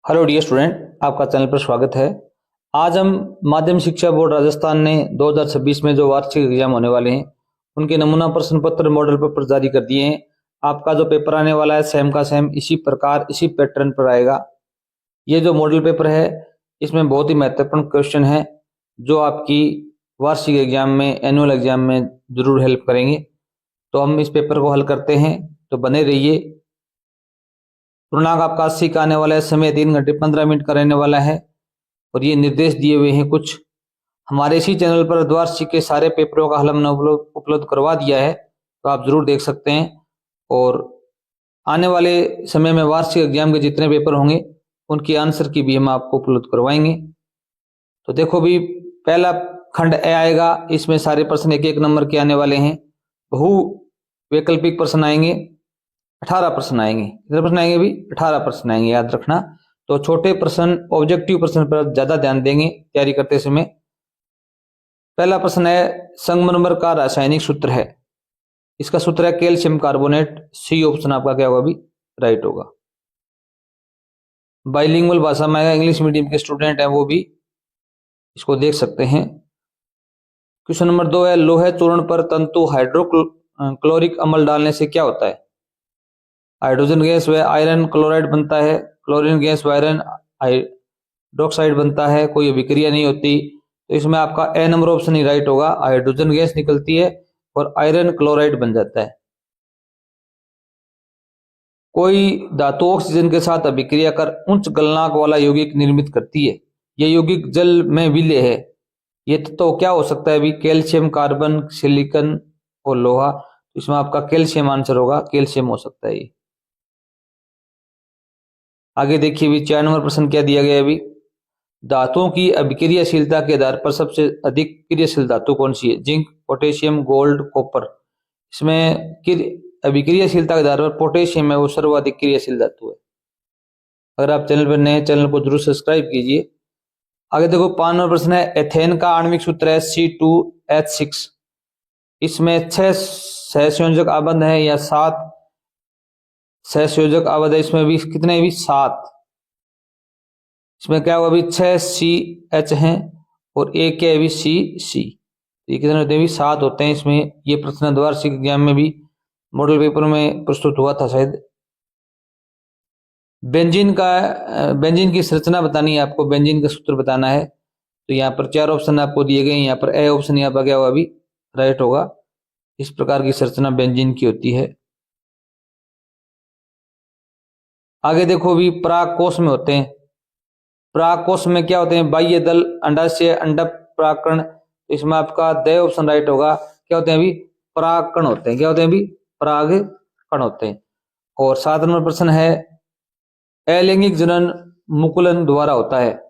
Hello dear student, आपका channel पर स्वागत है। आज हम माध्यमिक शिक्षा बोर्ड राजस्थान ने 2026 में जो वार्षिक एग्जाम होने वाले हैं उनके नमूना प्रश्न पत्र मॉडल पेपर जारी कर दिए हैं। आपका जो पेपर आने वाला है सेम का सेम इसी प्रकार इसी पैटर्न पर आएगा। ये जो मॉडल पेपर है इसमें बहुत ही महत्वपूर्ण क्वेश्चन है जो आपकी वार्षिक एग्जाम में एनुअल एग्जाम में जरूर हेल्प करेंगे। तो हम इस पेपर को हल करते हैं, तो बने रहिए। पूर्णांक आपका 80 का आने वाला है, समय 3 घंटे 15 मिनट का रहने वाला है और ये निर्देश दिए हुए हैं कुछ। हमारे इसी चैनल पर द्वार्षिक के सारे पेपरों का हल हमने उपलब्ध करवा दिया है, तो आप जरूर देख सकते हैं। और आने वाले समय में वार्षिक एग्जाम के जितने पेपर होंगे उनकी आंसर की भी हम आपको उपलब्ध करवाएंगे। तो देखो भी, पहला खंड ए आएगा, इसमें सारे प्रश्न एक एक नंबर के आने वाले हैं। बहु वैकल्पिक प्रश्न आएंगे, 18 प्रश्न आएंगे। कितने प्रश्न आएंगे भी? 18 प्रश्न आएंगे, याद रखना। तो छोटे प्रश्न, ऑब्जेक्टिव प्रश्न पर ज्यादा ध्यान देंगे तैयारी करते समय। पहला प्रश्न है, संगमरमर का रासायनिक सूत्र है। इसका सूत्र है कैल्शियम कार्बोनेट। सी ऑप्शन आपका क्या होगा भी? राइट होगा। बाइलिंगुअल भाषा में आएगा, इंग्लिश मीडियम के स्टूडेंट हैं वो भी इसको देख सकते हैं। क्वेश्चन नंबर 2 है, लोहे चूर्ण पर तंतु हाइड्रोक्लोरिक अम्ल डालने से क्या होता है? हाइड्रोजन गैस व आयरन क्लोराइड बनता है, क्लोरीन गैस व आयरन हाइड्रोक्साइड बनता है, कोई अभिक्रिया नहीं होती। तो इसमें आपका ए नंबर ऑप्शन ही राइट होगा। हाइड्रोजन गैस निकलती है और आयरन क्लोराइड बन जाता है। कोई धातु ऑक्सीजन के साथ अभिक्रिया कर उच्च गलनांक वाला यौगिक निर्मित करती है। यह यौगिक जल में विलय है। ये तो क्या हो सकता है भी? कैल्शियम, कार्बन, सिलिकॉन और लोहा। इसमें आपका कैल्शियम आंसर होगा, कैल्शियम हो सकता है ये। आगे देखिए भी, 4 नंबर प्रश्न क्या दिया गया है अभी? धातुओं की अभिक्रियाशीलता के आधार पर सबसे अधिक क्रियाशील धातु कौन सी है? Zinc, potassium, gold, copper. इसमें अभिक्रियाशीलता के आधार पर पोटेशियम है वो सर्वाधिक क्रियाशील धातु है। अगर आप चैनल पर नए, चैनल को जरूर सब्सक्राइब कीजिए। आगे देखो, 5 नंबर प्रश्न है, एथेन का आणविक सूत्र है C2H6। इसमें 6 सहसंयोजक आबंध है या 7 सहसंयोजक आबंध है? इसमें भी कितने भी? 7। इसमें क्या हुआ भी? 6 CH हैं और एक क्या है भी? C। ये कितने होते हैं भी? 7 होते हैं। इसमें ये प्रश्न द्वार्षिक एग्जाम में भी मॉडल पेपर में प्रस्तुत हुआ था शायद। बेंजीन की संरचना बतानी है आपको, बेंजीन का सूत्र बताना है। तो यहाँ पर 4 ऑप्शन आपको दिए गए हैं। यहाँ पर ए ऑप्शन यहाँ पर क्या हुआ भी? राइट होगा। इस प्रकार की संरचना बेंजीन की होती है। आगे देखो भी, पराग कोश में होते हैं। पराग कोश में क्या होते हैं? बाह्य दल, अंडाशय, अंडक, परागकण। इसमें आपका द ऑप्शन राइट होगा। क्या होते हैं भी? परागकण होते हैं। क्या होते हैं भी? परागकण होते हैं। और 7 नंबर प्रश्न है, अलैंगिक जनन मुकुलन द्वारा होता है।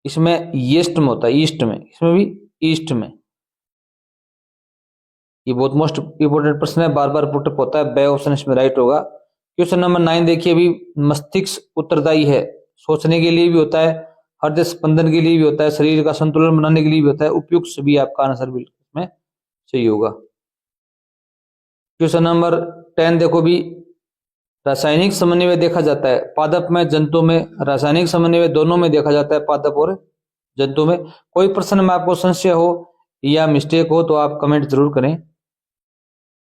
इसमें यीस्ट में होता है, ईस्ट में। इसमें भी ईस्ट में। ये बहुत मोस्ट इंपोर्टेंट प्रश्न है, बार बार पुटअप होता है। बे ऑप्शन इसमें राइट होगा। क्वेश्चन नंबर 9 देखिए अभी, मस्तिष्क उत्तरदायी है। सोचने के लिए भी होता है, हृदय स्पंदन के लिए भी होता है, शरीर का संतुलन बनाने के लिए भी होता है। उपयुक्त सभी आपका आंसर बिल्कुल में सही होगा। क्वेश्चन नंबर 10 देखो भी, रासायनिक समन्वय देखा जाता है पादप में, जंतु में। रासायनिक समन्वय दोनों में देखा जाता है, पादप और जंतु में। कोई प्रश्न में आपको संशय हो या मिस्टेक हो तो आप कमेंट जरूर करें।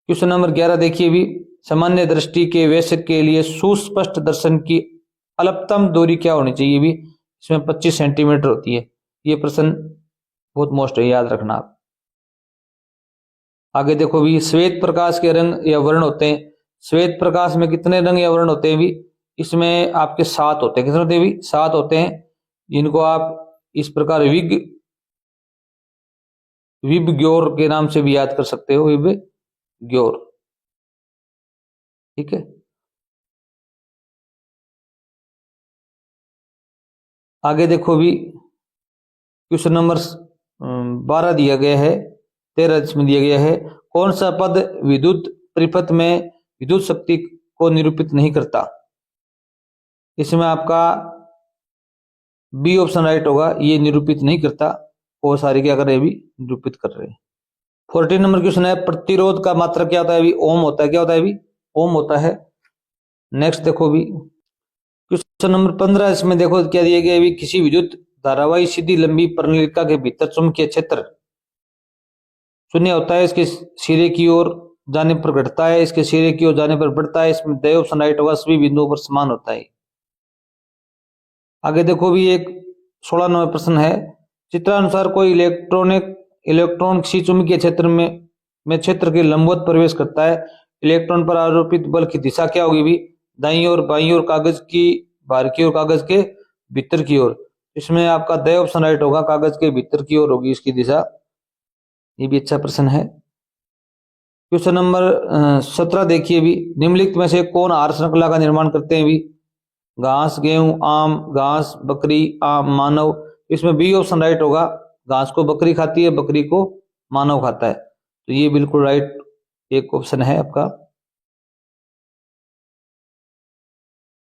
क्वेश्चन नंबर 11 देखिए भी, सामान्य दृष्टि के वयस्क के लिए सुस्पष्ट दर्शन की अल्पतम दूरी क्या होनी चाहिए भी? इसमें 25 सेंटीमीटर होती है। ये प्रश्न बहुत मोस्ट है, याद रखना आप। आगे देखो भी, श्वेत प्रकाश के रंग या वर्ण होते हैं। श्वेत प्रकाश में कितने रंग या वर्ण होते हैं भी? इसमें आपके 7 होते हैं। कितने होते हैं भी? 7 होते हैं, जिनको आप इस प्रकार विबग्योर के नाम से भी याद कर सकते हो। विबग्योर, ठीक है। आगे देखो भी, क्वेश्चन नंबर 12 दिया गया है, 13 इसमें दिया गया है, कौन सा पद विद्युत परिपथ में विद्युत शक्ति को निरूपित नहीं करता? इसमें आपका बी ऑप्शन राइट होगा। ये निरूपित नहीं करता, वो सारे क्या कर रहे हैं भी? निरूपित कर रहे हैं। 14 नंबर क्वेश्चन है, प्रतिरोध का मात्रक क्या होता है भी? ओम होता है। क्या होता है भी? ओम होता है। नेक्स्ट देखो भी, क्वेश्चन नंबर 15 इसमें देखो क्या दिया गया है, किसी विद्युत धारावाही सीधी लंबी परिणलिका के भीतर चुंबकीय क्षेत्र शून्य होता है, इसके सिरे की ओर जाने पर घटता है, इसके सिरे की ओर जाने पर बढ़ता है, इसमें द ऑप्शन राइट होगा, सभी बिंदुओं पर समान होता है। आगे देखो भी एक 16 नंबर प्रश्न है, चित्रानुसार कोई इलेक्ट्रॉन किसी चुंबकीय क्षेत्र में क्षेत्र के लंबवत प्रवेश करता है, इलेक्ट्रॉन पर आरोपित बल की दिशा क्या होगी भी, दाईं ओर, बाईं ओर, कागज की बाहर की ओर, कागज के भीतर की ओर। इसमें आपका द ऑप्शन राइट होगा, कागज के भीतर की ओर होगी इसकी दिशा। ये भी अच्छा प्रश्न है। क्वेश्चन नंबर 17 देखिए भी, निम्नलिखित में से कौन आहार श्रृंखला का निर्माण करते हैं भी, घास, गेहूं, आम, घास, बकरी, आम, मानव। इसमें बी ऑप्शन राइट होगा, घास को बकरी खाती है, बकरी को मानव खाता है, तो ये बिल्कुल राइट एक ऑप्शन है आपका।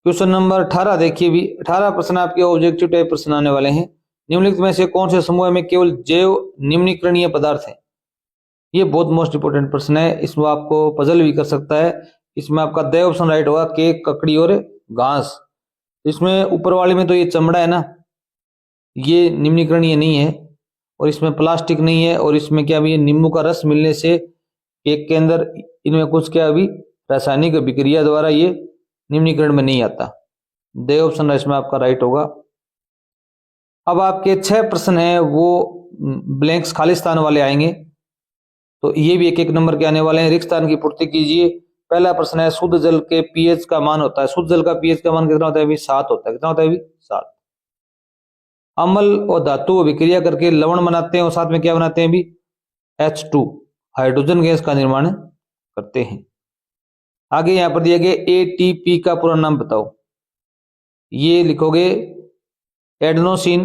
क्वेश्चन नंबर 18 देखिए भी, 18 प्रश्न आपके ऑब्जेक्टिव टाइप प्रश्न आने वाले हैं। निम्नलिखित में से कौन से समूह में केवल जैव निम्नीकरणीय पदार्थ है, ये बहुत मोस्ट इंपोर्टेंट प्रश्न है, इसमें आपको पजल भी कर सकता है। इसमें आपका द ऑप्शन राइट होगा, केक, ककड़ी और घास। इसमें ऊपर वाले में तो ये चमड़ा है ना, ये निम्नीकरणीय नहीं है, और इसमें प्लास्टिक नहीं है, और इसमें क्या भी नींबू का रस मिलने से केक के अंदर इनमें कुछ क्या अभी रासायनिक अभिक्रिया द्वारा ये निम्नीकरण में नहीं आता। द ऑप्शन इसमें आपका राइट होगा। अब आपके 6 प्रश्न हैं वो ब्लैंक्स खाली स्थान वाले आएंगे, तो ये भी एक एक नंबर के आने वाले हैं। रिक्त स्थान की पूर्ति कीजिए। पहला प्रश्न है, शुद्ध जल के पीएच का मान होता है, शुद्ध जल का पीएच का मान कितना होता है अभी, 7 होता है। कितना होता है अभी, 7। अम्ल और धातु अभिक्रिया करके लवण बनाते हैं, और साथ में क्या बनाते हैं अभी, H2 हाइड्रोजन गैस का निर्माण करते हैं। आगे यहां पर दिया गया एटीपी का पूरा नाम बताओ, ये लिखोगे एडेनोसिन,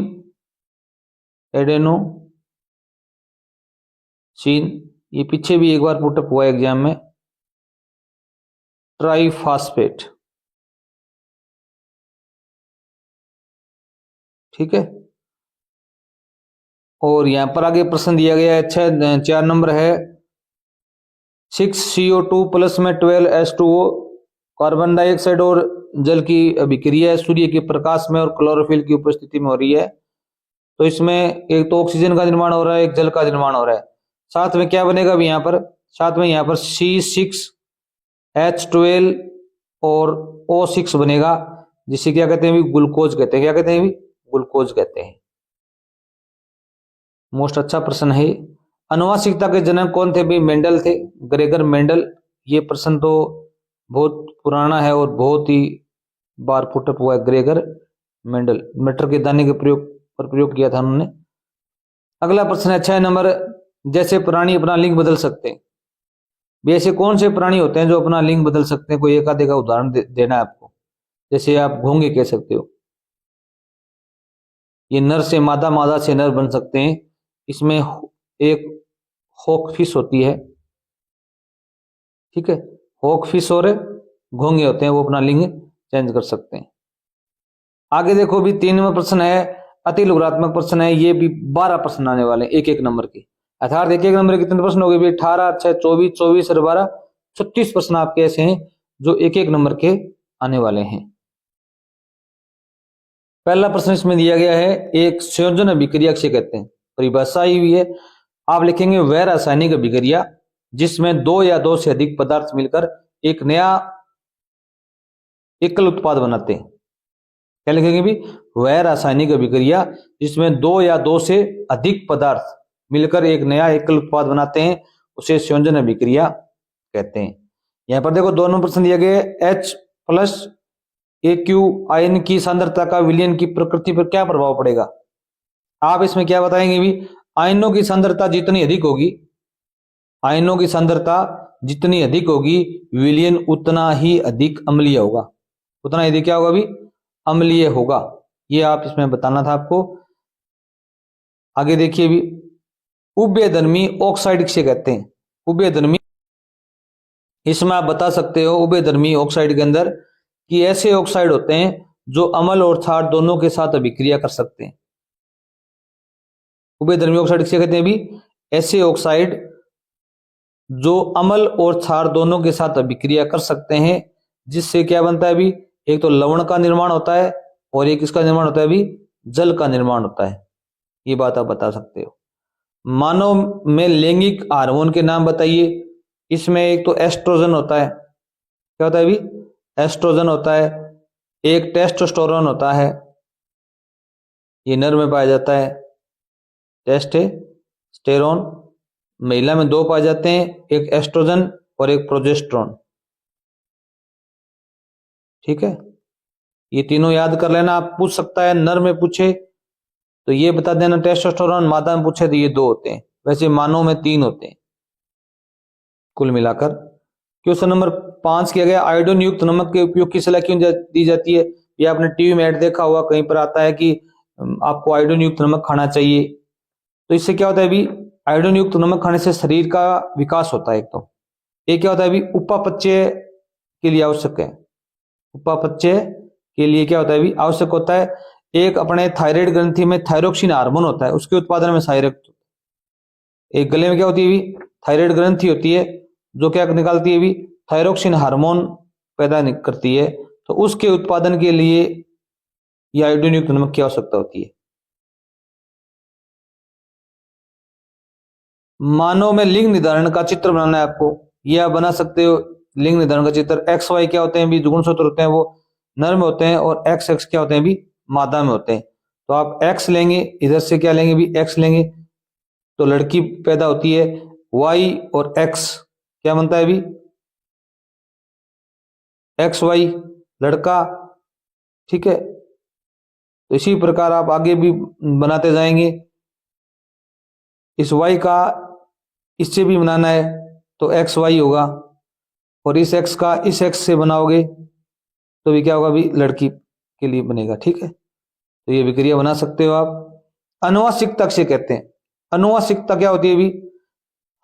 ये पीछे भी एक बार पुटअप हुआ एग्जाम में, ट्राइफॉस्फेट, ठीक है। और यहां पर आगे प्रश्न दिया गया है, 4 नंबर है, 6CO2 प्लस में 12H2O, कार्बन डाइऑक्साइड और जल की अभिक्रिया सूर्य के प्रकाश में और क्लोरोफिल की उपस्थिति में हो रही है, तो इसमें एक तो ऑक्सीजन का निर्माण हो रहा है, एक जल का निर्माण हो रहा है। साथ में क्या बनेगा अभी यहाँ पर, साथ में यहाँ पर C6H12 और O6 बनेगा, जिसे क्या कहते हैं अभी, ग्लूकोज कहते हैं। क्या कहते हैं अभी, ग्लूकोज कहते हैं। मोस्ट अच्छा प्रश्न है। अनुवांशिकता के जनक कौन थे भी, मेंडल थे, ग्रेगर मेंडल। ये प्रश्न तो बहुत पुराना है और बहुत ही बार पुटअप हुआ है, ग्रेगर मेंडल, मटर के दाने के प्रयोग किया था उन्होंने। अगला प्रश्न है 6 नंबर, जैसे प्राणी अपना लिंग बदल सकते हैं, ऐसे कौन से प्राणी होते हैं जो अपना लिंग बदल सकते हैं, कोई एक आधे का उदाहरण देना है आपको। जैसे आप घोंगे कह सकते हो, ये नर से मादा, मादा से नर बन सकते हैं। इसमें एक हॉक फिश होती है, ठीक है, हॉक फिश और घोंगे होते हैं, वो अपना लिंग चेंज कर सकते हैं। आगे देखो भी 3 नंबर प्रश्न है, अति लघुरात्मक प्रश्न है, ये भी 12 प्रश्न आने वाले हैं एक एक नंबर के, अर्थात एक एक नंबर के कितने प्रश्न हो गए भी, 18, 6, 24, 24 और 12, 36 प्रश्न आपके ऐसे हैं जो एक एक नंबर के आने वाले हैं। पहला प्रश्न इसमें दिया गया है, एक संयोजन अभिक्रिया किसे कहते हैं, परिभाषा ही हुई है, आप लिखेंगे वह रासायनिक अभिक्रिया जिसमें 2 या 2 से अधिक पदार्थ मिलकर एक नया एकल उत्पाद बनाते हैं। क्या लिखेंगे भी, वह रासायनिक अभिक्रिया जिसमें 2 या 2 से अधिक पदार्थ मिलकर एक नया एकल उत्पाद बनाते हैं, उसे संयोजन अभिक्रिया कहते हैं। यहां पर देखो 2 नंबर प्रश्न दिया गया है, H+AQ आयन की सांद्रता का विलयन की प्रकृति पर क्या प्रभाव पड़ेगा। आप इसमें क्या बताएंगे भी, आयनों की सांद्रता जितनी अधिक होगी, आयनों की सांद्रता जितनी अधिक होगी, विलयन उतना ही अधिक अम्लीय होगा, उतना ही अधिक क्या होगा भी, अम्लीय होगा। ये आप इसमें बताना था आपको। आगे देखिए भी, उभयधर्मी ऑक्साइड किसे कहते हैं, उभयधर्मी, इसमें आप बता सकते हो उभयधर्मी ऑक्साइड के अंदर कि ऐसे ऑक्साइड होते हैं जो अम्ल और क्षार दोनों के साथ अभिक्रिया कर सकते हैं। उभयधर्मी ऑक्साइड किसे कहते हैं भी, ऐसे ऑक्साइड जो अम्ल और क्षार दोनों के साथ अभिक्रिया कर सकते हैं, जिससे क्या बनता है भी, एक तो लवण का निर्माण होता है और एक इसका निर्माण होता है अभी जल का निर्माण होता है। ये बात आप बता सकते हो। मानव में लैंगिक हार्मोन के नाम बताइए। इसमें एक तो एस्ट्रोजन होता है, क्या होता है अभी, एस्ट्रोजन होता है। एक टेस्टोस्टेरोन होता है, ये नर में पाया जाता है। टेस्टोस्टेरोन महिला में दो पाए जाते हैं, एक एस्ट्रोजन और एक प्रोजेस्टेरोन। ठीक है, ये तीनों याद कर लेना। आप पूछ सकता है नर में पूछे तो ये बता देना टेस्टोस्टेरोन, मादा में पूछे तो ये दो होते हैं। वैसे मानव में तीन होते हैं कुल मिलाकर। क्वेश्चन नंबर 5 किया गया, आयोडीन युक्त नमक के उपयोग की सलाह क्यों दी जाती है। ये आपने टीवी में ऐड देखा हुआ, कहीं पर आता है कि आपको आयोडीन युक्त नमक खाना चाहिए। तो इससे क्या होता है अभी, आयोडीन युक्त नमक खाने से शरीर का विकास होता है। एक तो ये क्या होता है अभी, उपापचय के लिए आवश्यक है। उपापचय के लिए क्या होता है अभी, आवश्यक होता है। एक अपने थायराइड ग्रंथि में थायरोक्सिन हार्मोन होता है, उसके उत्पादन में सहायक। एक गले में क्या होती है अभी, थायराइड ग्रंथि होती है जो क्या निकालती है अभी, थायरोक्सिन हार्मोन पैदा करती है। तो उसके उत्पादन के लिए यह आयोडीन युक्त नमक की आवश्यकता होती है। मानव में लिंग निर्धारण का चित्र बनाना है आपको, यह आप बना सकते हो। लिंग निर्धारण का चित्र, एक्स वाई क्या होते हैं भी, जो गुणसूत्र होते हैं वो नर में होते हैं, और एक्स एक्स क्या होते हैं भी, मादा में होते हैं। तो आप एक्स लेंगे, इधर से क्या लेंगे भी, एक्स लेंगे तो लड़की पैदा होती है। वाई और एक्स क्या बनता है अभी, एक्स वाई लड़का। ठीक है, तो इसी प्रकार आप आगे भी बनाते जाएंगे। इस वाई का इससे भी बनाना है तो एक्स वाई होगा, और इस एक्स का इस एक्स से बनाओगे तो भी क्या होगा भी, लड़की के लिए बनेगा। ठीक है, तो ये विक्रिया बना सकते हो आप। अनुवांशिकता किसे कहते हैं। अनुवांशिकता क्या होती है भी,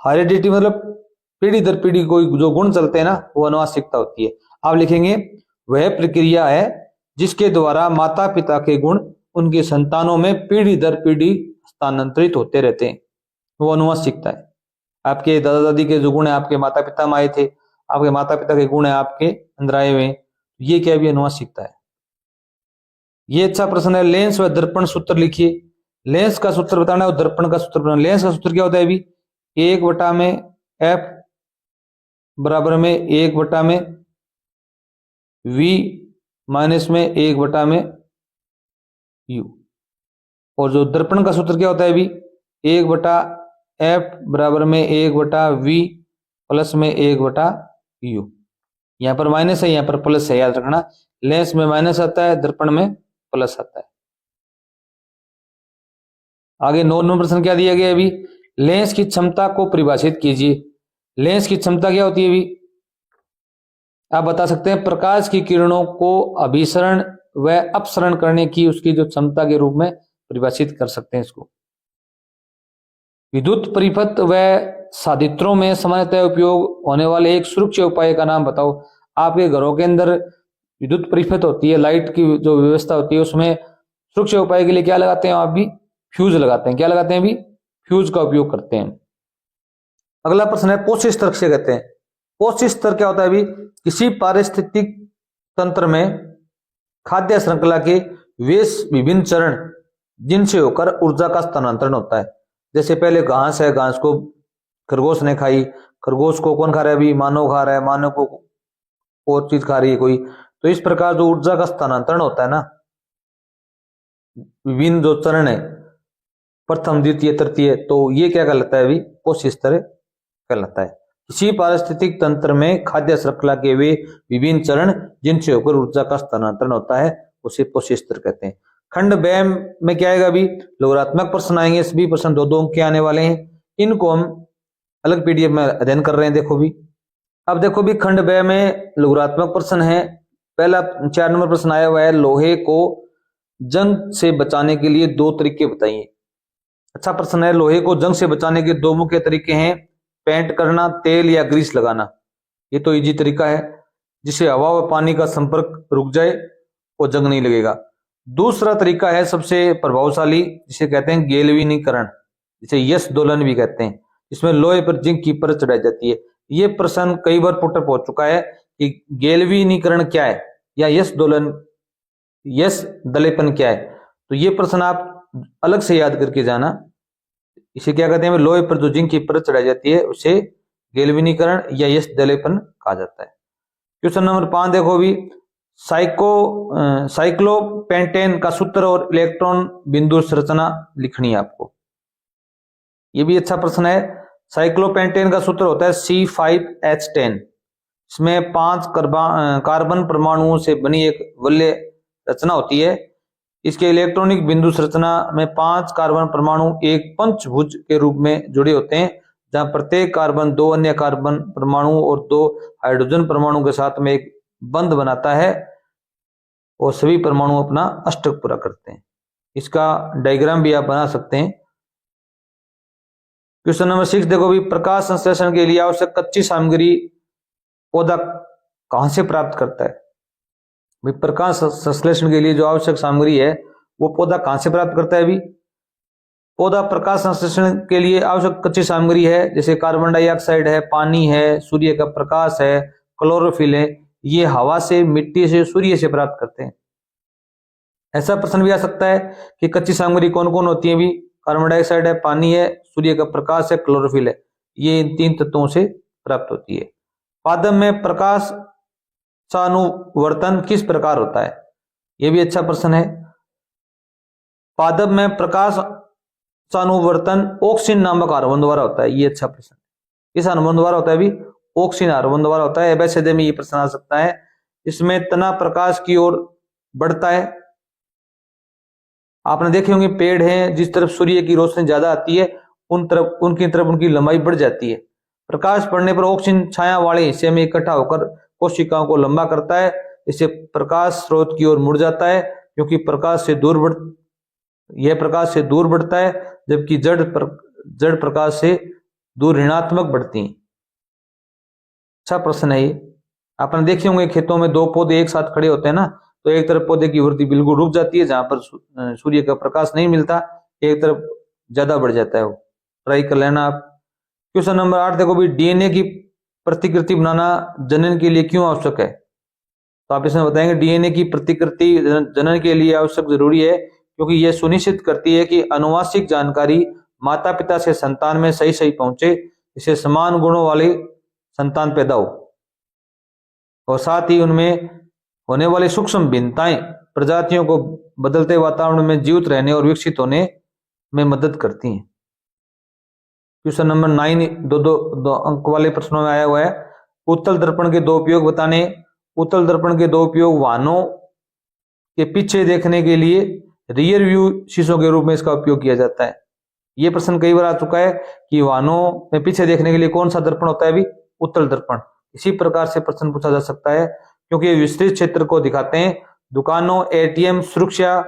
हेरिडिटी मतलब पीढ़ी दर पीढ़ी कोई जो गुण चलते हैं ना, वो अनुवांशिकता होती है। आप लिखेंगे वह प्रक्रिया है जिसके द्वारा माता पिता के गुण उनके संतानों में पीढ़ी दर पीढ़ी स्थानांतरित होते रहते हैं, वो अनुवांशिकता है। आपके दादा दादी के जो गुण है आपके माता पिता में आए थे, आपके माता पिता के गुण है आपके अंदर आए हुए, ये क्या भी अनुवांशिकता है। ये अच्छा प्रश्न है। लेंस व दर्पण सूत्र लिखिए। लेंस का सूत्र बताना है और दर्पण का सूत्र बताना। लेंस का सूत्र क्या होता है अभी, 1/f बराबर में 1/में v माइनस में 1/u। और जो दर्पण का सूत्र क्या होता है अभी, 1/f बराबर में 1/v प्लस में 1/u। यहां पर माइनस है, यहां पर प्लस है, याद रखना। लेंस में माइनस आता है, दर्पण में प्लस आता है। आगे 9 नंबर प्रश्न क्या दिया गया अभी, लेंस की क्षमता को परिभाषित कीजिए। लेंस की क्षमता क्या होती है अभी, आप बता सकते हैं प्रकाश की किरणों को अभिसरण व अपसरण करने की उसकी जो क्षमता के रूप में परिभाषित कर सकते हैं इसको। विद्युत परिपथ व साधित्रों में सामान्यतः उपयोग होने वाले एक सुरक्षा उपाय का नाम बताओ। आपके घरों के अंदर विद्युत परिपथ होती है, लाइट की जो व्यवस्था होती है, उसमें सुरक्षा उपाय के लिए क्या लगाते हैं आप भी, फ्यूज लगाते हैं। क्या लगाते हैं भी, फ्यूज का उपयोग करते हैं। अगला प्रश्न है पोषी स्तर किसे कहते हैं। पोषी स्तर क्या होता है अभी, किसी पारिस्थितिक तंत्र में खाद्य श्रृंखला के वे विभिन्न चरण जिनसे होकर ऊर्जा का स्थानांतरण होता है। जैसे पहले घास है, घास को खरगोश ने खाई, खरगोश को कौन खा रहा है अभी, मानव खा रहा है, मानव को और चीज खा रही है कोई। तो इस प्रकार जो ऊर्जा का स्थानांतरण होता है ना, विभिन्न जो चरण है, प्रथम द्वितीय तृतीय, तो ये क्या कहलाता है अभी, पोषी स्तर कहलाता है। किसी पारिस्थितिक तंत्र में खाद्य श्रृंखला के वे विभिन्न चरण जिनसे होकर ऊर्जा का स्थानांतरण होता है उसे पोषी स्तर कहते हैं। खंड ब में क्या आएगा अभी, लोगात्मक प्रश्न आएंगे। सभी प्रश्न 2-2 अंक के आने वाले हैं। इनको हम अलग पीडीएफ में अध्ययन कर रहे हैं। देखो भी, अब देखो भी खंड ब में लोगात्मक प्रश्न है। पहला 4 नंबर प्रश्न आया हुआ है, लोहे को जंग से बचाने के लिए 2 तरीके बताइए। अच्छा प्रश्न है। लोहे को जंग से बचाने के 2 मुख्य तरीके हैं, पेंट करना, तेल या ग्रीस लगाना। ये तो इजी तरीका है, जिससे हवा व पानी का संपर्क रुक जाए और जंग नहीं लगेगा। दूसरा तरीका है सबसे प्रभावशाली, जिसे कहते हैं गैल्वेनीकरण, जिसे यश दोलन भी कहते हैं, इसमें लोहे पर जिंक की परत चढ़ाई जाती है। ये प्रश्न कई बार पुटअप हो चुका है कि गैल्वेनीकरण क्या है। या यश दोलन, यश दलेपन क्या है? तो ये प्रश्न आप अलग से याद करके जाना। इसे क्या कहते हैं? लोहे पर जो जिंक की परत चढ़ाई जाती है उसे गैल्वेनीकरण या यश दलेपन कहा जाता है। क्वेश्चन नंबर 5 देखो भी, साइक्लोपेंटेन का सूत्र और इलेक्ट्रॉन बिंदु संरचना लिखनी है आपको। ये भी अच्छा प्रश्न है। साइक्लोपेंटेन का सूत्र होता है C5H10। इसमें 5 कार्बन परमाणुओं से बनी एक वलय रचना होती है। इसके इलेक्ट्रॉनिक बिंदु संरचना में 5 कार्बन परमाणु एक पंचभुज के रूप में जुड़े होते हैं, जहां प्रत्येक कार्बन 2 अन्य कार्बन परमाणु और 2 हाइड्रोजन परमाणु के साथ में एक बंध बनाता है और सभी परमाणु अपना अष्टक पूरा करते हैं। इसका डायग्राम भी आप बना सकते हैं। क्वेश्चन नंबर 6 देखो भी, प्रकाश संश्लेषण के लिए आवश्यक कच्ची सामग्री पौधा कहां से प्राप्त करता है? भाई प्रकाश संश्लेषण के लिए जो आवश्यक सामग्री है वो पौधा कहां से प्राप्त करता है? भी पौधा प्रकाश संश्लेषण के लिए आवश्यक कच्ची सामग्री है, जैसे कार्बन डाइऑक्साइड है, पानी है, सूर्य का प्रकाश है, क्लोरोफिल है, ये हवा से, मिट्टी से, सूर्य से प्राप्त करते हैं। ऐसा प्रश्न भी आ सकता है कि कच्ची सामग्री कौन कौन होती है? भी कार्बन डाइऑक्साइड है, पानी है, सूर्य का प्रकाश है, क्लोरोफिल है, ये इन 3 तत्वों से प्राप्त होती है। पादप में प्रकाश अनुवर्तन किस प्रकार होता है? यह भी अच्छा प्रश्न है। पादप में प्रकाश अनुवर्तन ऑक्सीन नामक हार्मोन द्वारा होता है। ये अच्छा प्रश्न, किस हार्मोन द्वारा होता है? भी ऑक्सीन हार्मोन द्वारा होता है। वैसे में ये प्रश्न आ सकता है। इसमें तना प्रकाश की ओर बढ़ता है। आपने देखे होंगे पेड़ हैं, जिस तरफ सूर्य की रोशनी ज्यादा आती है उनकी तरफ उनकी लंबाई बढ़ जाती है। प्रकाश पड़ने पर ऑक्सीजन छाया वाले हिस्से में इकट्ठा होकर कोशिकाओं को लंबा करता है। इससे प्रकाश स्रोत की ओर मुड़ जाता है, क्योंकि यह प्रकाश से दूर बढ़ता है, जबकि जड़ प्रकाश से दूर ऋणात्मक बढ़ती है। अच्छा प्रश्न है ये। आपने देखे होंगे खेतों में 2 पौधे एक साथ खड़े होते हैं ना, तो एक तरफ पौधे की वृद्धि बिल्कुल रुक जाती है, जहां पर सूर्य का प्रकाश नहीं मिलता, एक तरफ ज्यादा बढ़ जाता है। वो ट्राई कर लेना आप। क्वेश्चन नंबर 8 देखो भी, डीएनए की प्रतिकृति बनाना जनन के लिए क्यों आवश्यक है? तो आप इसमें बताएंगे डीएनए की प्रतिकृति जनन के लिए आवश्यक जरूरी है, क्योंकि यह सुनिश्चित करती है कि आनुवांशिक जानकारी माता पिता से संतान में सही सही पहुंचे, इससे समान गुणों वाली संतान पैदा हो, और साथ ही उनमें होने वाली सूक्ष्म भिन्नताएं प्रजातियों को बदलते वातावरण में जीवित रहने और विकसित होने में मदद करती हैं। क्वेश्चन नंबर 9 दो अंक वाले प्रश्नों में आया हुआ है। उत्तल दर्पण के 2 उपयोग बताने। उत्तल दर्पण के 2 उपयोग वाहनों के पीछे देखने के लिए रियर व्यू शीशों के रूप में इसका उपयोग किया जाता है। यह प्रश्न कई बार आ चुका है कि वाहनों में पीछे देखने के लिए कौन सा दर्पण होता है? भी उत्तल दर्पण। इसी प्रकार से प्रश्न पूछा जा सकता है, क्योंकि ये विस्तृत क्षेत्र को दिखाते हैं। दुकानों, एटीएम, सुरक्षा,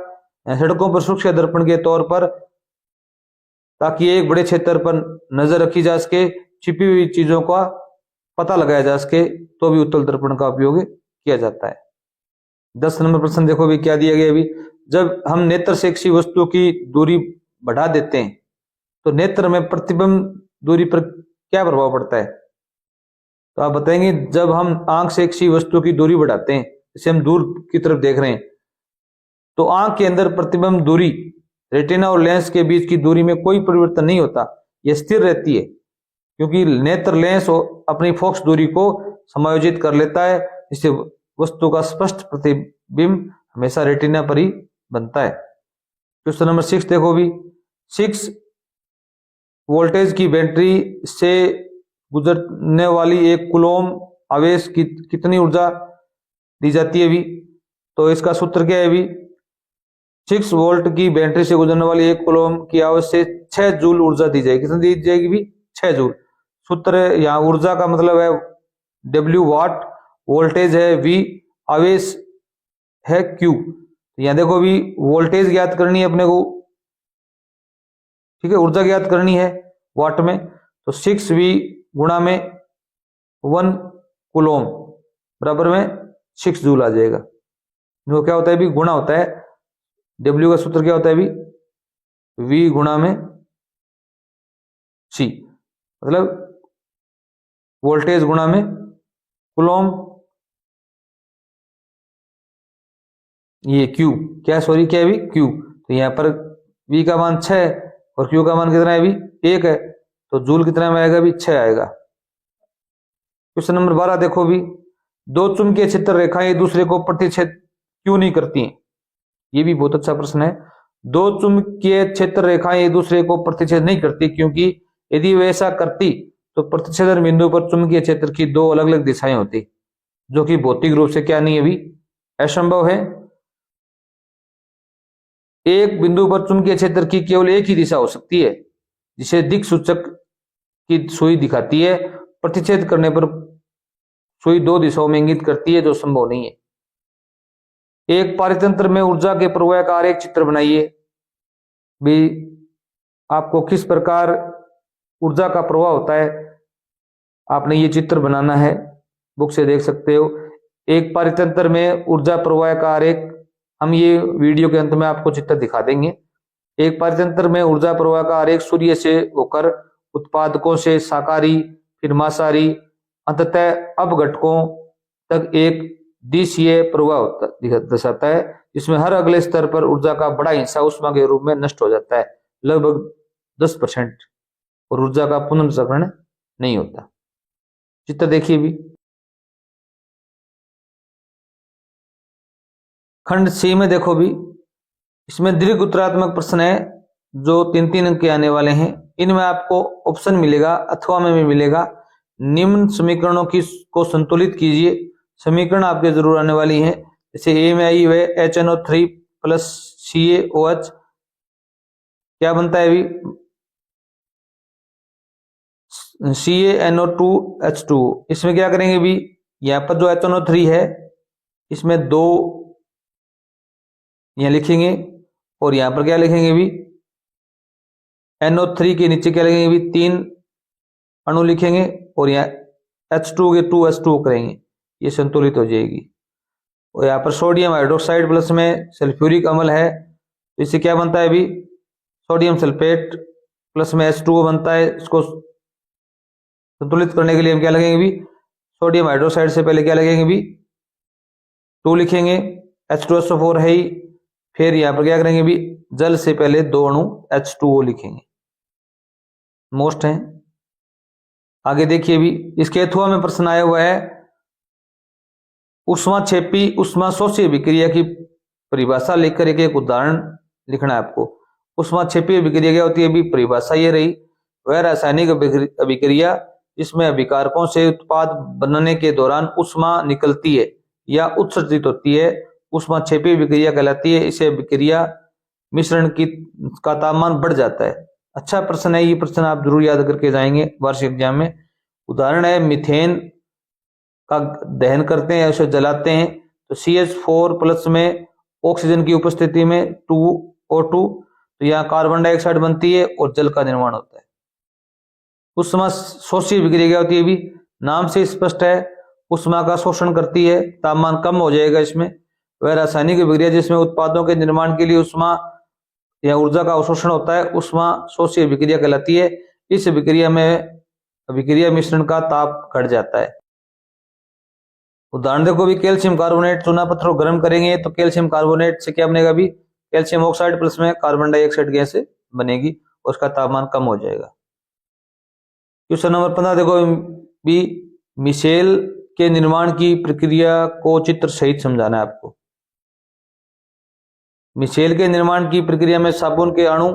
सड़कों पर सुरक्षा दर्पण के तौर पर, ताकि एक बड़े क्षेत्र पर नजर रखी जा सके, छिपी हुई चीजों का पता लगाया जा सके, तो भी उत्तल दर्पण का उपयोग किया जाता है। 10 नंबर प्रश्न देखो भी क्या दिया गया। भी जब हम नेत्र से किसी वस्तु की दूरी बढ़ा देते हैं, तो नेत्र में प्रतिबिंब दूरी पर क्या प्रभाव पड़ता है? तो आप बताएंगे जब हम आंख से किसी वस्तु की दूरी बढ़ाते हैं, जैसे हम दूर की तरफ देख रहे हैं, तो आंख के अंदर प्रतिबिंब दूरी रेटिना और लेंस के बीच की दूरी में कोई परिवर्तन नहीं होता, यह स्थिर रहती है, क्योंकि नेत्र लेंस अपनी फोकस दूरी को समायोजित कर लेता है। इससे वस्तु का स्पष्ट प्रतिबिंब हमेशा रेटिना पर ही बनता है। क्वेश्चन नंबर 6 देखो भी, 6 वोल्टेज की बैटरी से गुजरने वाली एक कूलॉम आवेश की कितनी ऊर्जा दी जाती है? भी तो इसका सूत्र क्या है? भी 6 वोल्ट की बैटरी से गुजरने वाली एक कूलॉम की आवेश से 6 जूल ऊर्जा दी जाएगी। कितनी दी जाएगी? भी 6 जूल। सूत्र यहाँ ऊर्जा का मतलब है W वाट, वोल्टेज है V, आवेश है Q। यहाँ देखो भी वोल्टेज ज्ञात करनी है अपने को, ठीक है, ऊर्जा ज्ञात करनी है वाट में, तो 6V गुणा में 1 कूलॉम बराबर में 6 जूल आ जाएगा। जो क्या होता है? भी गुणा होता है। W का सूत्र क्या होता है? भी V गुणा में C, मतलब वोल्टेज गुणा में कूलॉम ये क्यू क्या, सॉरी क्या है भी क्यू, तो यहाँ पर V का मान 6 और Q का मान कितना है भी 1 है, तो जूल कितना में आएगा भी 6 आएगा। क्वेश्चन नंबर 12 देखो भी, दो चुंबकीय क्षेत्र रेखाएं एक दूसरे को प्रतिच्छेद क्यों नहीं करती हैं? ये भी बहुत अच्छा प्रश्न है। दो चुंबकीय क्षेत्र रेखाएं एक दूसरे को प्रतिच्छेद नहीं करती क्योंकि यदि वे ऐसा करती तो प्रतिच्छेदन बिंदु पर चुंबकीय क्षेत्र की दो अलग अलग दिशाएं होती, जो कि भौतिक रूप से क्या नहीं है भी असंभव है। एक बिंदु पर चुंबकीय क्षेत्र की केवल एक ही दिशा हो सकती है, जिसे दिक् सूचक की सुई दिखाती है। प्रतिच्छेद करने पर सुई दो दिशाओं में इंगित करती है, जो संभव नहीं है। एक पारतंत्र में ऊर्जा के प्रवाह का आरेख चित्र बनाइए। भी आपको किस प्रकार ऊर्जा का प्रवाह होता है, आपने ये चित्र बनाना है, बुक से देख सकते हो। एक पारतंत्र में ऊर्जा प्रवाह का आरेख, हम ये वीडियो के अंत में आपको चित्र दिखा देंगे। एक पारतंत्र में ऊर्जा प्रवाह का आरेख सूर्य से होकर उत्पादकों से शाकाहारी फिर मांसाहारी अंततः अपघटकों तक एक दिशीय प्रवाह दर्शाता है, जिसमें हर अगले स्तर पर ऊर्जा का बड़ा हिस्सा उष्मा के रूप में नष्ट हो जाता है, लगभग 10%, और ऊर्जा का पुनर्चक्रण नहीं होता। चित्र देखिए भी। खंड C में देखो भी, इसमें दीर्घ उत्तरात्मक प्रश्न है जो 3-3 अंक के आने वाले हैं। इनमें आपको ऑप्शन मिलेगा अथवा में भी मिलेगा। निम्न समीकरणों की को संतुलित कीजिए। समीकरण आपके जरूर आने वाली हैं, जैसे ए में आई हुए HNO3 प्लस CaOH क्या बनता है भी CaNO2H2। इसमें क्या करेंगे भी, यहाँ पर जो HNO3 है इसमें 2 यहाँ लिखेंगे और यहाँ पर क्या लिखेंगे भी NO3 के नीचे क्या लिखेंगे भी 3 अणु लिखेंगे और यहाँ H2 के 2H2 करेंगे, ये संतुलित हो जाएगी। और यहाँ पर सोडियम हाइड्रोक्साइड प्लस में सल्फ्यूरिक अम्ल है, तो इससे क्या बनता है भी सोडियम सल्फेट प्लस में H2O बनता है। इसको संतुलित करने के लिए हम क्या लगेंगे भी सोडियम हाइड्रोक्साइड से पहले क्या लगेंगे भी 2 लिखेंगे, H2SO4 है ही, फिर यहाँ पर क्या करेंगे भी जल से पहले 2 अणु H2O लिखेंगे, मोस्ट है। आगे देखिए भी, इसके अथवा में प्रश्न आया हुआ है उष्माक्षेपी उष्माशोषी अभिक्रिया की परिभाषा लेकर एक उदाहरण लिखना है आपको। उष्माक्षेपी अभिक्रिया क्या होती है भी परिभाषा ये रही, वह रासायनिक अभिक्रिया जिसमें अभिकारकों से उत्पाद बनने के दौरान उष्मा निकलती है या उत्सर्जित होती है, उष्माक्षेपी अभिक्रिया कहलाती है। इसे अभिक्रिया मिश्रण का तापमान बढ़ जाता है। अच्छा प्रश्न है, ये प्रश्न आप जरूर याद करके जाएंगे वार्षिक एग्जाम में। उदाहरण है मीथेन का दहन करते हैं, उसे जलाते हैं, तो CH4 प्लस में ऑक्सीजन की उपस्थिति में 2O2, तो यहाँ कार्बन डाइऑक्साइड बनती है और जल का निर्माण होता है। उष्मा शोषी अभिक्रिया क्या होती है भी नाम से स्पष्ट है, उष्मा का शोषण करती है, तापमान कम हो जाएगा इसमें। वह रासायनिक अभिक्रिया जिसमें उत्पादों के निर्माण के लिए उष्मा या ऊर्जा का अवशोषण होता है, उष्मा शोषी अभिक्रिया कहलाती है। इस अभिक्रिया में अभिक्रिया मिश्रण का ताप घट जाता है। उदाहरण देखो भी, कैल्शियम कार्बोनेट चूना पत्थर को गर्म करेंगे तो कैल्शियम कार्बोनेट से क्या बनेगा भी कैल्शियम ऑक्साइड प्लस में कार्बन डाइऑक्साइड गैस बनेगी और उसका तापमान कम हो जाएगा। क्वेश्चन नंबर 15 देखो भी, मिशेल के निर्माण की प्रक्रिया को चित्र सहित समझाना है आपको। मिशेल के निर्माण की प्रक्रिया में साबुन के अणु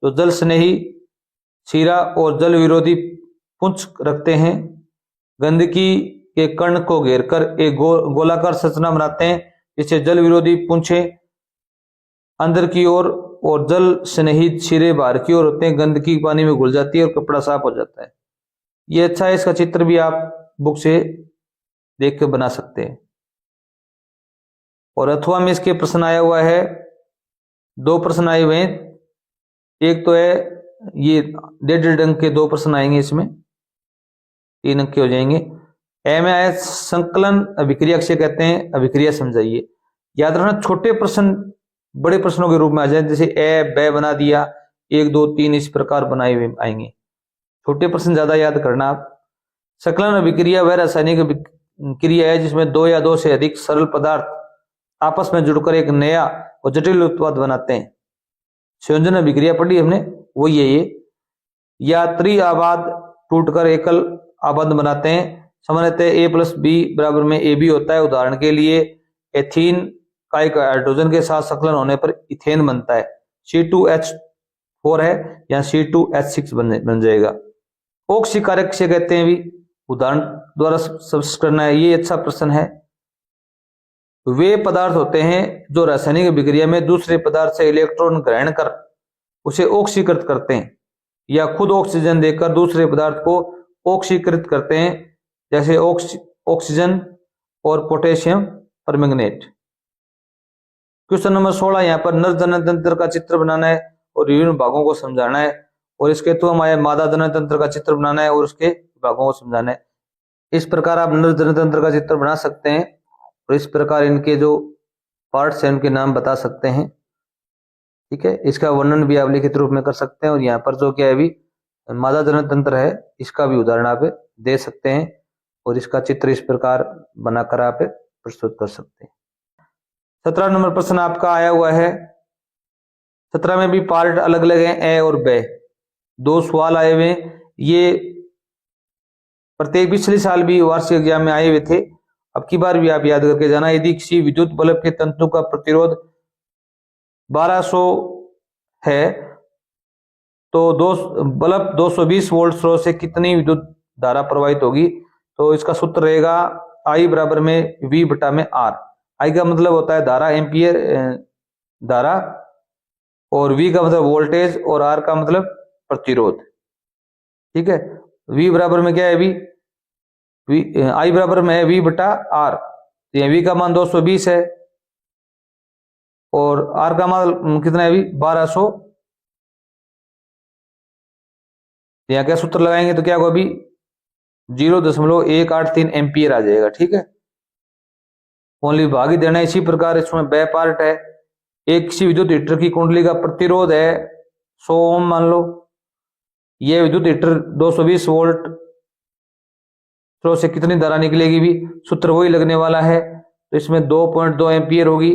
जो जल स्नेही शीरा और जल विरोधी पुंछ रखते हैं, गंदगी के कण को घेरकर एक गोलाकार संरचना बनाते हैं, जिससे जल विरोधी पूंछे अंदर की ओर और जल स्नेही सिरे बाहर की ओर होते हैं। गंदगी पानी में घुल जाती है और कपड़ा साफ हो जाता है। ये अच्छा है, इसका चित्र भी आप बुक से देख के बना सकते हैं। और अथवा में इसके प्रश्न आया हुआ है, 2 प्रश्न आए हुए हैं। एक तो है ये 1.5 अंक के 2 प्रश्न आएंगे, इसमें 3 अंक के हो जाएंगे। ए में आया संकलन अभिक्रिया किसे कहते हैं, अभिक्रिया समझाइए। याद रखना छोटे प्रश्न बड़े प्रश्नों के रूप में आ जाए, जैसे ए ब बना दिया, 1 2 3 इस प्रकार बनाए हुए आएंगे। छोटे प्रश्न ज्यादा याद करना आप। संकलन अभिक्रिया वह रासायनिक अभिक्रिया है जिसमें 2 या 2 से अधिक सरल पदार्थ आपस में जुड़कर एक नया और जटिल उत्पाद बनाते हैं। संयोजन अभिक्रिया पढ़ी हमने, वो ये या त्रिआबाद टूटकर एकल आबंध बनाते हैं। सामान्यतः ए प्लस बी बराबर में ए बी होता है। उदाहरण के लिए एथीन का एक हाइड्रोजन के साथ संकलन होने पर इथेन बनता है। C2H4 है, यहाँ C2H6 बन जाएगा। ऑक्सी कारक किसे कहते हैं भी, उदाहरण द्वारा स्पष्ट करना है। ये अच्छा प्रश्न है। वे पदार्थ होते हैं जो रासायनिक अभिक्रिया में दूसरे पदार्थ से इलेक्ट्रॉन ग्रहण कर उसे ऑक्सीकृत करते हैं या खुद ऑक्सीजन देकर दूसरे पदार्थ को ऑक्सीकृत करते हैं, जैसे ऑक्सीजन और पोटेशियम परमैंगनेट। क्वेश्चन नंबर 16, यहाँ पर नर जनन तंत्र का चित्र बनाना है और विभिन्न भागों को समझाना है, और इसके तो हमारे मादा जनन तंत्र का चित्र बनाना है और उसके भागों को समझाना है। इस प्रकार आप नर जनन तंत्र का चित्र बना सकते हैं और इस प्रकार इनके जो पार्ट्स हैं उनके नाम बता सकते हैं। ठीक है, इसका वर्णन भी आप लिखित रूप में कर सकते हैं। और यहाँ पर जो क्या है अभी मादा जनन तंत्र है, इसका भी उदाहरण आप दे सकते हैं और इसका चित्र इस प्रकार बनाकर आप प्रस्तुत कर सकते हैं। 17 नंबर प्रश्न आपका आया हुआ है। 17 में भी पार्ट अलग अलग हैं, ए और बे। 2 सवाल आए हुए, ये प्रत्येक पिछले साल भी वार्षिक एग्जाम में आए हुए थे। अब की बार भी आप याद करके जाना। यदि किसी विद्युत बल्ब के तंतु का प्रतिरोध 1200 है तो बल्ब 220 वोल्ट स्रोत से कितनी विद्युत धारा प्रवाहित होगी। तो इसका सूत्र रहेगा I बराबर में V बटा में R। I का मतलब होता है धारा, एम्पियर धारा, और V का मतलब वोल्टेज, और R का मतलब प्रतिरोध। ठीक है, V बराबर में क्या है I बराबर में है V बटा R। V का मान 220 है और R का मान कितना है 1200। यहाँ क्या सूत्र लगाएंगे तो क्या होगा 0.183 एम्पियर आ जाएगा। ठीक है, ओनली भाग ही देना है। इसी प्रकार इसमें बे पार्ट है। एक किसी विद्युत हीटर की कुंडली का प्रतिरोध है 100 ओम मान लो। ये विद्युत हीटर 220 वोल्ट स्रोत से कितनी धारा निकलेगी भी, सूत्र वही लगने वाला है। तो इसमें 2.2 एम्पियर होगी।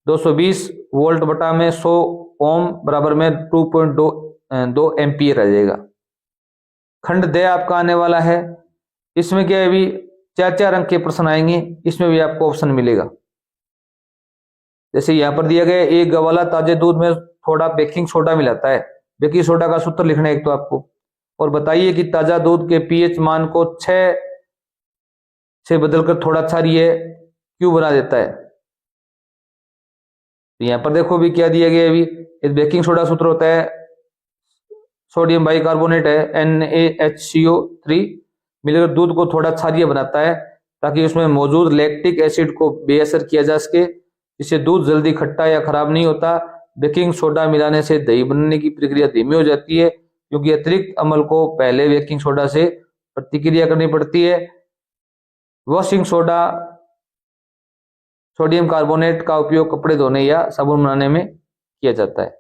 220 वोल्ट बटा में 100 ओम बराबर में 2.2 एम्पियर आ जाएगा। खंड दे आपका आने वाला है। इसमें क्या है 4 अंक के प्रश्न आएंगे। इसमें भी आपको ऑप्शन मिलेगा। जैसे यहाँ पर दिया गया, एक गवाला ताजे दूध में थोड़ा बेकिंग सोडा मिलाता है। बेकिंग सोडा का सूत्र लिखना है एक तो आपको, और बताइए कि ताजा दूध के पीएच मान को 6 से बदलकर थोड़ा क्षारीय क्यों बना देता है। तो यहाँ पर देखो भी क्या दिया गया है। बेकिंग सोडा सूत्र होता है सोडियम बाइकार्बोनेट है NaHCO3 मिलकर दूध को थोड़ा क्षारीय बनाता है ताकि उसमें मौजूद लैक्टिक एसिड को बेअसर किया जा सके, जिससे दूध जल्दी खट्टा या खराब नहीं होता। बेकिंग सोडा मिलाने से दही बनने की प्रक्रिया धीमी हो जाती है क्योंकि अतिरिक्त अम्ल को पहले बेकिंग सोडा से प्रतिक्रिया करनी पड़ती है। वॉशिंग सोडा सोडियम कार्बोनेट का उपयोग कपड़े धोने या साबुन बनाने में किया जाता है।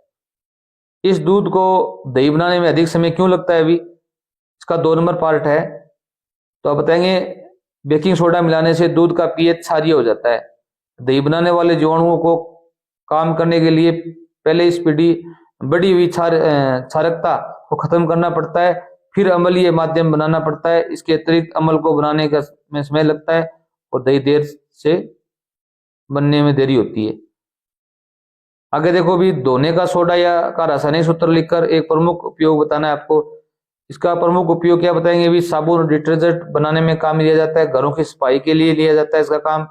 इस दूध को दही बनाने में अधिक समय क्यों लगता है इसका 2 नंबर पार्ट है। तो आप बताएंगे बेकिंग सोडा मिलाने से दूध का पीएच क्षारीय हो जाता है। दही बनाने वाले जीवाणुओं को काम करने के लिए पहले इस बढ़ी हुई क्षारकता को खत्म करना पड़ता है, फिर अम्लीय माध्यम बनाना पड़ता है। इसके अतिरिक्त अम्ल को बनाने का में समय लगता है और दही देर से बनने में देरी होती है। आगे देखो धोने का सोडा या का रासायनिक सूत्र लिखकर एक प्रमुख उपयोग बताना है आपको। इसका प्रमुख उपयोग क्या बताएंगे साबुन और डिटर्जेंट बनाने में काम लिया जाता है। घरों की सफाई के लिए लिया जाता है इसका काम।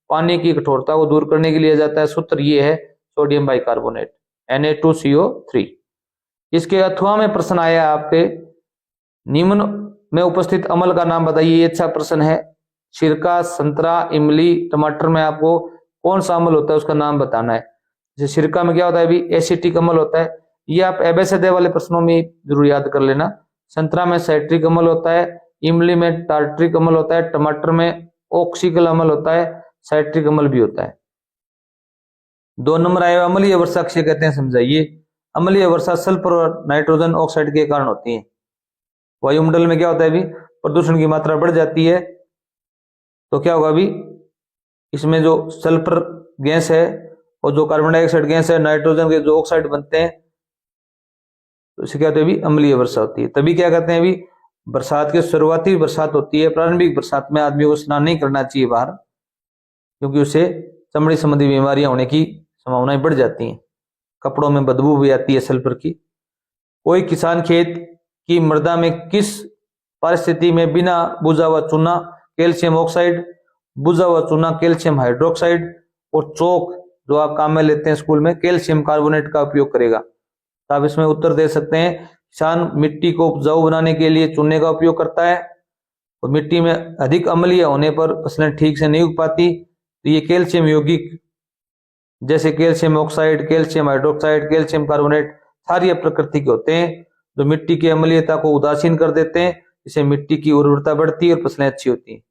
पानी की कठोरता को दूर करने के लिए जाता है। सूत्र ये है सोडियम बाइकार्बोनेट Na2CO3। इसके अथवा में प्रश्न आया आपके, निम्न में उपस्थित अम्ल का नाम बताइए। ये अच्छा प्रश्न है। सिरका, संतरा, इमली, टमाटर में आपको कौन सा अम्ल होता है उसका नाम बताना है। जैसे सिरका में क्या होता है एसिटिक अम्ल होता है। ये आप एबेसिडे वाले प्रश्नों में जरूर याद कर लेना। संतरा में साइट्रिक अम्ल होता है, इमली में टार्ट्रिक अम्ल होता है, टमाटर में ऑक्सिकल अम्ल होता है, साइट्रिक अम्ल भी होता है। 2 नंबर आया अम्लीय वर्षा किसे कहते हैं समझाइए। अम्लीय वर्षा सल्फर और नाइट्रोजन ऑक्साइड के कारण होती है। वायुमंडल में क्या होता है प्रदूषण की मात्रा बढ़ जाती है तो क्या होगा इसमें जो सल्फर गैस है, और जो कार्बन डाइऑक्साइड गैस है, नाइट्रोजन के जो ऑक्साइड बनते हैं, तो इसे क्या होता है अभी अम्लीय वर्षा होती है। तभी क्या कहते हैं अभी बरसात की शुरुआती बरसात होती है, प्रारंभिक बरसात में आदमी को स्नान नहीं करना चाहिए बाहर, क्योंकि उससे चमड़ी संबंधी बीमारियां होने की संभावनाएं बढ़ जाती हैं। कपड़ों में बदबू भी आती है सल्फर की। कोई किसान खेत की मृदा में किस परिस्थिति में बिना बुझा हुआ चूना कैल्शियम ऑक्साइड, बुझा हुआ चूना कैल्शियम हाइड्रोक्साइड और चौक जो आप काम में लेते हैं स्कूल में कैल्शियम कार्बोनेट का उपयोग करेगा? तो आप इसमें उत्तर दे सकते हैं, किसान मिट्टी को उपजाऊ बनाने के लिए चूने का उपयोग करता है, और मिट्टी में अधिक अम्लीय होने पर फसलें ठीक से नहीं उग पाती, तो ये कैल्शियम यौगिक जैसे calcium oxide, calcium hydroxide, calcium carbonate सारी प्रकृति के होते हैं, जो मिट्टी की अम्लीयता को उदासीन कर देते हैं, इससे मिट्टी की उर्वरता बढ़ती है और फसलें अच्छी होती हैं।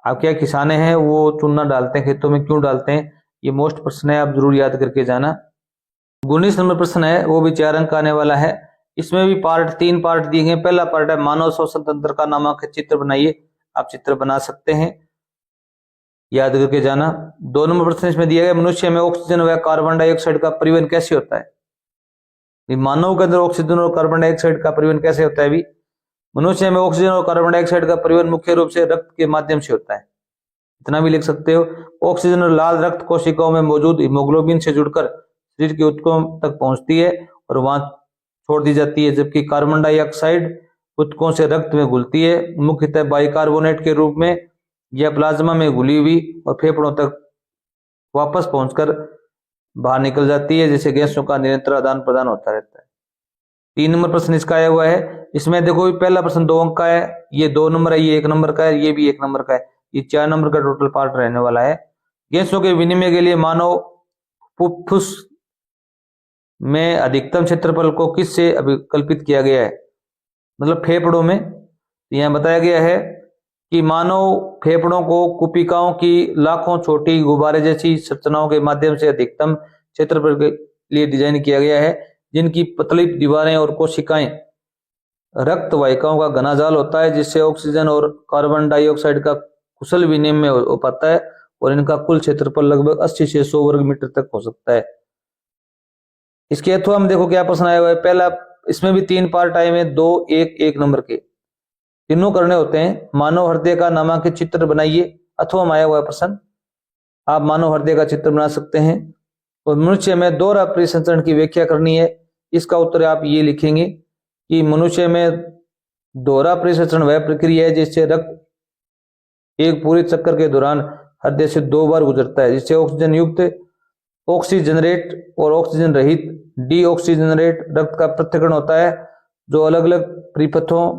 आप क्या किसान हैं वो चूना डालते हैं खेतों में, क्यों डालते हैं? ये मोस्ट प्रश्न है, आप जरूर याद करके जाना। 19 नंबर प्रश्न है, वो भी 4 अंक आने वाला है। इसमें भी तीन पार्ट दिए गए। पहला पार्ट है मानव श्वसन तंत्र का नामक चित्र बनाइए। आप चित्र बना सकते हैं, याद करके जाना। 2 नंबर प्रश्न इसमें दिया गया, मनुष्य में ऑक्सीजन व कार्बन डाइऑक्साइड का परिवहन कैसे होता है? मानव के अंदर ऑक्सीजन और कार्बन डाइऑक्साइड का परिवहन कैसे होता है? भी मनुष्य में ऑक्सीजन और कार्बन डाइऑक्साइड का परिवहन मुख्य रूप से रक्त के माध्यम से होता है। इतना भी लिख सकते हो, ऑक्सीजन और लाल रक्त कोशिकाओं में मौजूद हीमोग्लोबिन से जुड़कर शरीर के ऊतकों तक पहुंचती है और वहां छोड़ दी जाती है, जबकि कार्बन डाइऑक्साइड ऊतकों से रक्त में घुलती है, मुख्यतः बाइकार्बोनेट के रूप में या प्लाज्मा में घुली हुई, और फेफड़ों तक वापस पहुंचकर बाहर निकल जाती है, जिससे गैसों का निरंतर आदान प्रदान होता रहता है। 3 नंबर प्रश्न इसका आया हुआ है। इसमें देखो पहला प्रश्न 2 अंक का है, ये 2 नंबर है, ये 1 नंबर का है, ये भी 1 नंबर का है, ये 4 नंबर का टोटल पार्ट रहने वाला है। गैसों के विनिमय के लिए मानव फुफ्फुस में अधिकतम क्षेत्रफल को किससे अभिकल्पित किया गया है? मतलब फेफड़ों में। यहां बताया गया है कि मानव फेफड़ों को कुपिकाओं की लाखों छोटी गुब्बारे जैसी संरचनाओं के माध्यम से अधिकतम क्षेत्रफल के लिए डिजाइन किया गया है, जिनकी पतली दीवारें और कोशिकाएं रक्त वाहिकाओं का घना जाल होता है, जिससे ऑक्सीजन और कार्बन डाइऑक्साइड का कुशल विनिमय हो पाता है, और इनका कुल क्षेत्रफल लगभग 80 से 100 वर्ग मीटर तक हो सकता है। इसके अथवा हम देखो क्या प्रश्न आया हुआ है। पहला, इसमें भी 3 पार्ट आए हुए, 2, 1 नंबर के, तीनों करने होते हैं। मानव हृदय का नामांकित चित्र बनाइए, अथवा में आया हुआ प्रश्न। आप मानव हृदय का चित्र बना सकते हैं। और मनुष्य में दोहरा परिसंचरण की व्याख्या करनी है। इसका उत्तर आप ये लिखेंगे कि मनुष्य में दोहरा परिसंचरण वह प्रक्रिया है जिससे रक्त एक पूरे चक्कर के दौरान हृदय से 2 बार गुजरता है, जिससे ऑक्सीजन युक्त ऑक्सीजनरेट और ऑक्सीजन रहित डीऑक्सीजनरेट रक्त का पृथक्करण होता है, जो अलग अलग परिपथों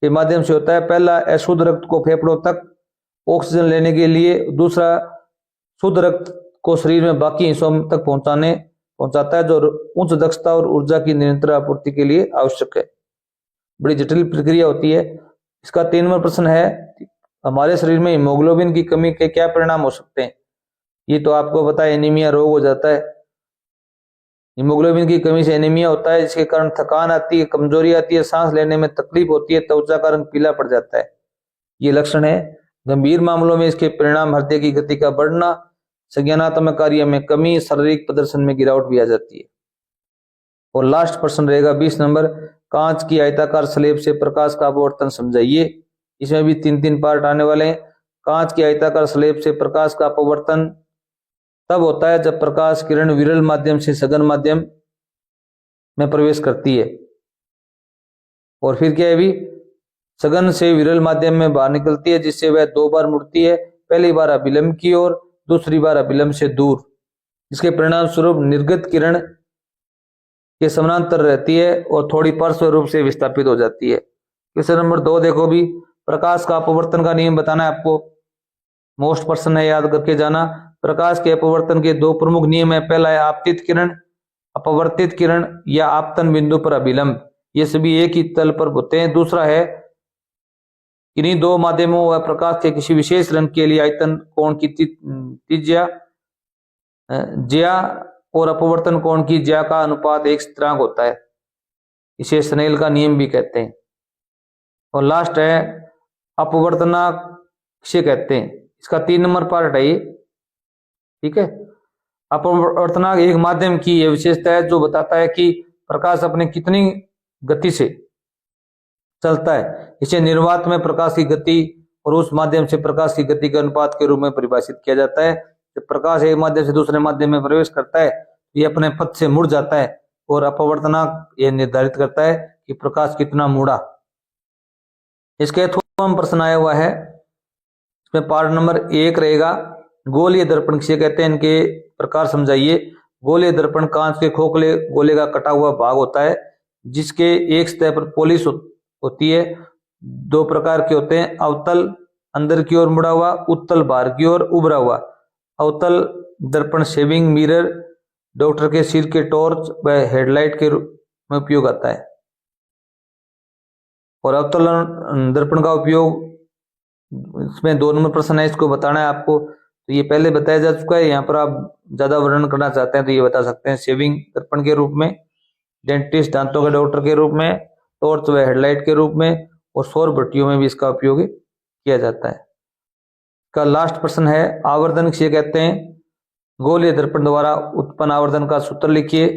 के माध्यम से होता है। पहला, अशुद्ध रक्त को फेफड़ों तक ऑक्सीजन लेने के लिए, दूसरा शुद्ध रक्त को शरीर में बाकी हिस्सों तक पहुंचाता है, जो उच्च दक्षता और ऊर्जा की निरंतर आपूर्ति के लिए आवश्यक है। बड़ी जटिल प्रक्रिया होती है। इसका 3 नंबर प्रश्न है, हमारे शरीर में हीमोग्लोबिन की कमी के क्या परिणाम हो सकते हैं? ये तो आपको पता है, एनीमिया रोग हो जाता है। हीमोग्लोबिन की कमी से एनीमिया होता है, जिसके कारण थकान आती है, कमजोरी आती है, सांस लेने में तकलीफ होती है, त्वचा का रंग पीला पड़ जाता है। ये लक्षण है। गंभीर मामलों में इसके परिणाम हृदय की गति का बढ़ना, संज्ञानात्मक कार्य में कमी, शारीरिक प्रदर्शन में गिरावट भी आ जाती है। और लास्ट प्रश्न रहेगा 20 नंबर, कांच की आयताकार स्लेब से प्रकाश का अपवर्तन समझाइए। इसमें भी 3 पार्ट आने वाले हैं। कांच की आयताकार स्लेब से प्रकाश का अपवर्तन तब होता है जब प्रकाश किरण विरल माध्यम से सघन माध्यम में प्रवेश करती है, और फिर क्या है भी सघन से विरल माध्यम में बाहर निकलती है, जिससे वह 2 बार मुड़ती है, पहली बार अभिलंब की ओर, दूसरी बार अभिलंब से दूर। इसके परिणाम स्वरूप निर्गत किरण के समानांतर रहती है और थोड़ी पार्श्व रूप से विस्थापित हो जाती है। क्वेश्चन नंबर 2 देखो भी, प्रकाश का अपवर्तन का नियम बताना है आपको। मोस्ट प्रश्न है, याद करके जाना। प्रकाश के अपवर्तन के 2 प्रमुख नियम है। पहला है आपतित किरण, अपवर्तित किरण या आपतन बिंदु पर अभिलंब, ये सभी एक ही तल पर होते हैं। दूसरा है इन्हीं 2 माध्यमों व प्रकाश के किसी विशेष रंग के लिए आयतन कोण की त्रिज्या ज्या और अपवर्तन कोण की ज्या का अनुपात एक स्थिरांक होता है। इसे स्नेल का नियम भी कहते हैं। और लास्ट है अपवर्तनांक किसे कहते हैं? इसका 3 नंबर पार्ट है ये। ठीक है। अपवर्तनांक एक माध्यम की यह विशेषता है जो बताता है कि प्रकाश अपने कितनी गति से चलता है। इसे निर्वात में प्रकाश की गति और उस माध्यम से प्रकाश की गति के अनुपात के रूप में परिभाषित किया जाता है। जब प्रकाश एक माध्यम से दूसरे माध्यम में प्रवेश करता है तो यह अपने पथ से मुड़ जाता है और अपवर्तनांक यह निर्धारित करता है कि प्रकाश कितना मुड़ा। इसके थोड़ा प्रश्न आया हुआ है, इसमें पार्ट नंबर 1 रहेगा। गोलीय दर्पण किसे कहते हैं, इनके प्रकार समझाइए। गोलीय दर्पण कांच के खोखले गोले का कटा हुआ भाग होता है जिसके एक सतह पर पॉलिश होती है। दो प्रकार के होते हैं, अवतल अंदर की ओर मुड़ा हुआ, उत्तल बाहर की ओर उभरा हुआ। अवतल दर्पण शेविंग मिरर, डॉक्टर के सिर के टॉर्च व हेडलाइट के रूप में उपयोग आता है। और अवतल दर्पण का उपयोग, इसमें 2 नंबर प्रश्न है, इसको बताना है आपको। तो ये पहले बताया जा चुका है, यहाँ पर आप ज्यादा वर्णन करना चाहते हैं तो ये बता सकते हैं। शेविंग दर्पण के रूप में, डेंटिस्ट दांतों के डॉक्टर के रूप में, टॉर्च व हेडलाइट के रूप में, और सौर भट्टियों में भी इसका उपयोग किया जाता है। का लास्ट प्रश्न है, आवर्धन किसे कहते हैं। गोलीय दर्पण द्वारा उत्पन्न आवर्धन का सूत्र लिखिए।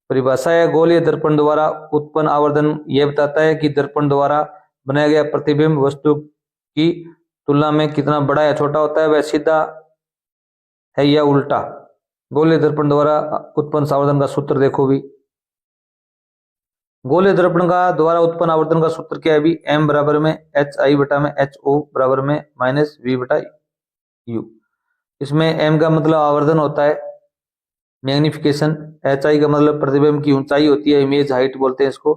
परिभाषा है, गोलीय दर्पण द्वारा उत्पन्न आवर्धन यह बताता है कि दर्पण द्वारा बनाया गया प्रतिबिंब वस्तु की तुलना में कितना बड़ा या छोटा होता है, वह सीधा है या उल्टा। गोलीय दर्पण द्वारा उत्पन्न आवर्धन का सूत्र देखो भी। गोलीय दर्पण का द्वारा उत्पन्न आवर्धन का सूत्र क्या है भी, m बराबर में HI बटा में HO बराबर में -V बटा U। इसमें m का मतलब आवर्धन होता है, मैग्निफिकेशन। HI का मतलब प्रतिबिंब की ऊंचाई होती है, इमेज हाइट बोलते हैं इसको।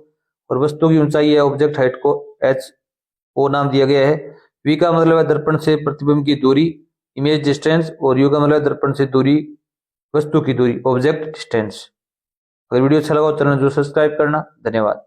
और वस्तु की ऊंचाई है, ऑब्जेक्ट हाइट को HO नाम दिया गया है। V का मतलब है दर्पण से प्रतिबिंब की दूरी, इमेज डिस्टेंस। और U का मतलब है दर्पण से दूरी, वस्तु की दूरी, ऑब्जेक्ट डिस्टेंस। अगर वीडियो अच्छा लगा तो चैनल जो सब्सक्राइब करना। धन्यवाद।